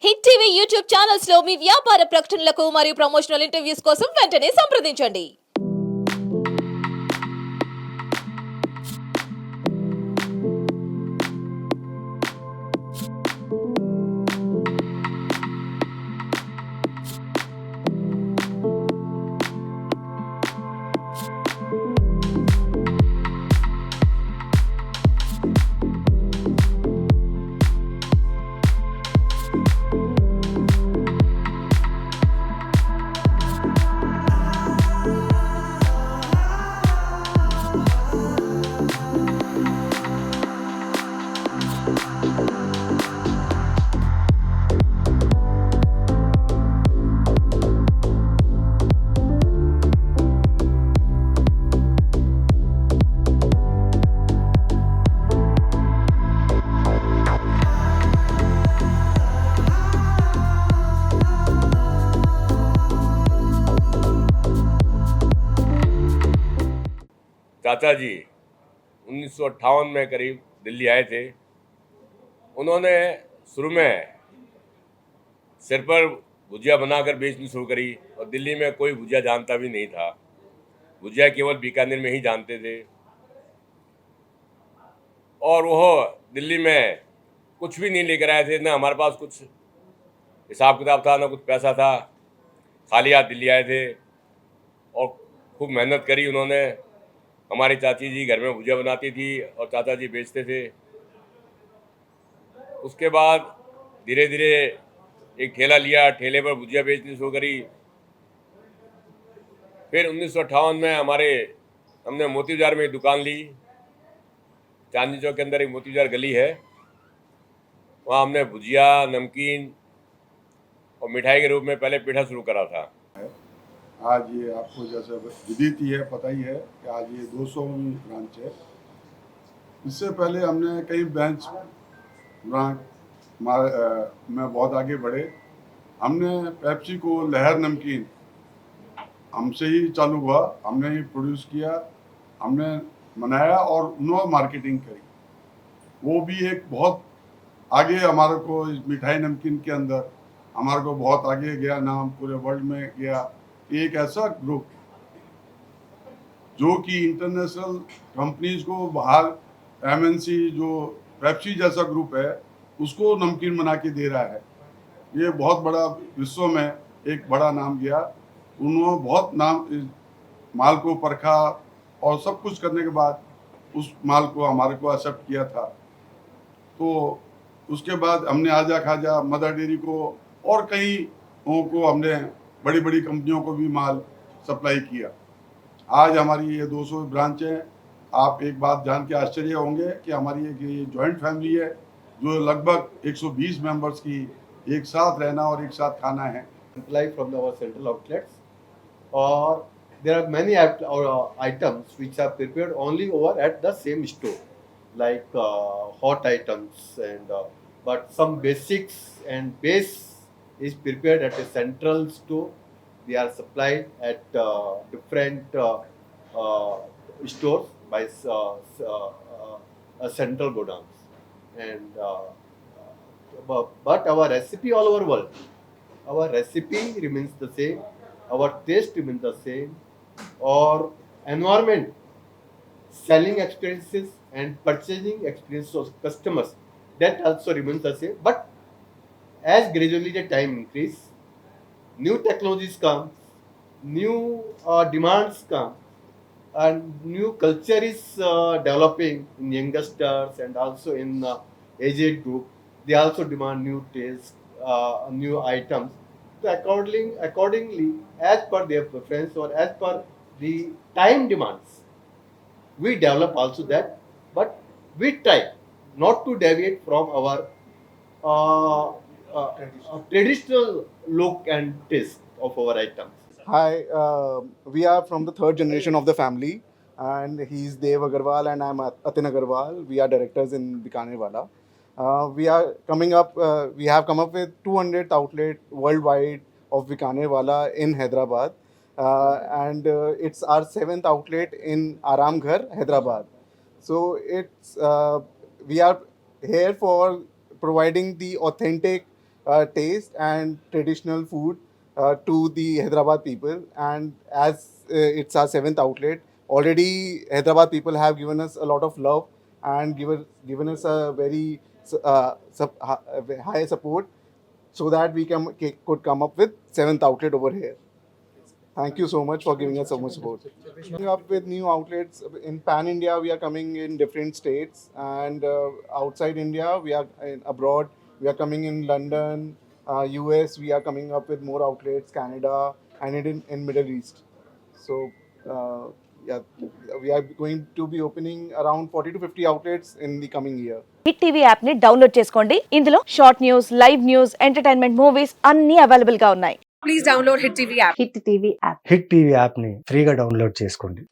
Hit TV YouTube channels లో మీ వ్యాపార ప్రకటనలకు మరియు ప్రమోషనల్ ఇంటర్వ్యూస్ కోసం వెంటనే సంప్రదించండి. चाचा जी 1958 में करीब दिल्ली आए थे। उन्होंने शुरू में सिर पर भुजिया बनाकर बेचनी शुरू करी और दिल्ली में कोई भुजिया जानता भी नहीं था। भुजिया केवल बीकानेर में ही जानते थे और वह दिल्ली में कुछ भी नहीं लेकर आए थे, ना हमारे पास कुछ हिसाब किताब था, ना कुछ पैसा था। खाली हाथ दिल्ली आए थे और खूब मेहनत करी उन्होंने। हमारी चाची जी घर में भुजिया बनाती थी और चाचा जी बेचते थे। उसके बाद धीरे धीरे एक ठेला लिया, ठेले पर भुजिया बेचनी शुरू करी। फिर 1958 में हमने मोती बाजार में दुकान ली। चांदनी चौक के अंदर एक मोती बाजार गली है, वहाँ हमने भुजिया, नमकीन और मिठाई के रूप में पहले पेठा शुरू करा था। आज ये आपको जैसे विदित ही है, पता ही है कि आज ये 200वीं ब्रांच है। इससे पहले हमने कई ब्रांच में बहुत आगे बढ़े। हमने पेप्सी को लहर नमकीन हमसे ही चालू हुआ, हमने ही प्रोड्यूस किया, हमने बनाया और उन्होंने मार्केटिंग करी। वो भी एक बहुत आगे हमारे को इस मिठाई नमकीन के अंदर हमारे को बहुत आगे गया, नाम पूरे वर्ल्ड में गया। एक ऐसा ग्रुप जो कि इंटरनेशनल कंपनीज को बाहर एमएनसी जो पेप्सी जैसा ग्रुप है उसको नमकीन बना के दे रहा है। ये बहुत बड़ा विश्व में एक बड़ा नाम गया। उन्होंने बहुत नाम इस माल को परखा और सब कुछ करने के बाद उस माल को हमारे को एक्सेप्ट किया था। तो उसके बाद हमने आजा खाजा, मदर डेयरी को और कई को हमने बड़ी बड़ी कंपनियों को भी माल सप्लाई किया। आज हमारी ये 200 ब्रांच है। आप एक बात जान के आश्चर्य होंगे कि हमारी एक ये जॉइंट फैमिली है जो लगभग 120 मेंबर्स की एक साथ रहना और एक साथ खाना है। Supply from our central outlets, or there are many items which are prepared only over at the same store, like hot items but some basics and base is prepared at a central store. They are supplied at different stores by central godowns, and but our recipe all over world, our recipe remains the same, our taste remains the same, our environment, selling experiences and purchasing experiences of customers, that also remains the same. But as gradually the time increase, new technologies come, new demands come, and new culture is developing in youngsters and also in aged group. They also demand new tastes, new items. So accordingly, as per their preference or as per the time demands, we develop also that. But we try not to deviate from our traditional look and taste of our items. Hi, we are from the third generation of the family, and he's Dev Agarwal and I'm Atin Agarwal. We are directors in Bikaner Wala. We have come up with 200th outlet worldwide of Bikaner Wala in Hyderabad, and it's our 7th outlet in Aramghar, Hyderabad. So we are here for providing the authentic taste and traditional food to the Hyderabad people. And as it's our seventh outlet, already Hyderabad people have given us a lot of love and given us a very high support, so that we could come up with seventh outlet over here. Thank you so much for giving us so much support. Coming up with new outlets in Pan India, we are coming in different states, and outside India, we are abroad. We are coming in London, US. We are coming up with more outlets, Canada, and in Middle East. So yeah, we are going to be opening around 40 to 50 outlets in the coming year. Hit TV app ని download చేసుకోండి. ఇందులో short news, live news, entertainment movies అన్ని available గా ఉన్నాయి. Please download Hit TV app. Hit TV app. Hit TV యాప్ని ఫ్రీగా download చేసుకోండి.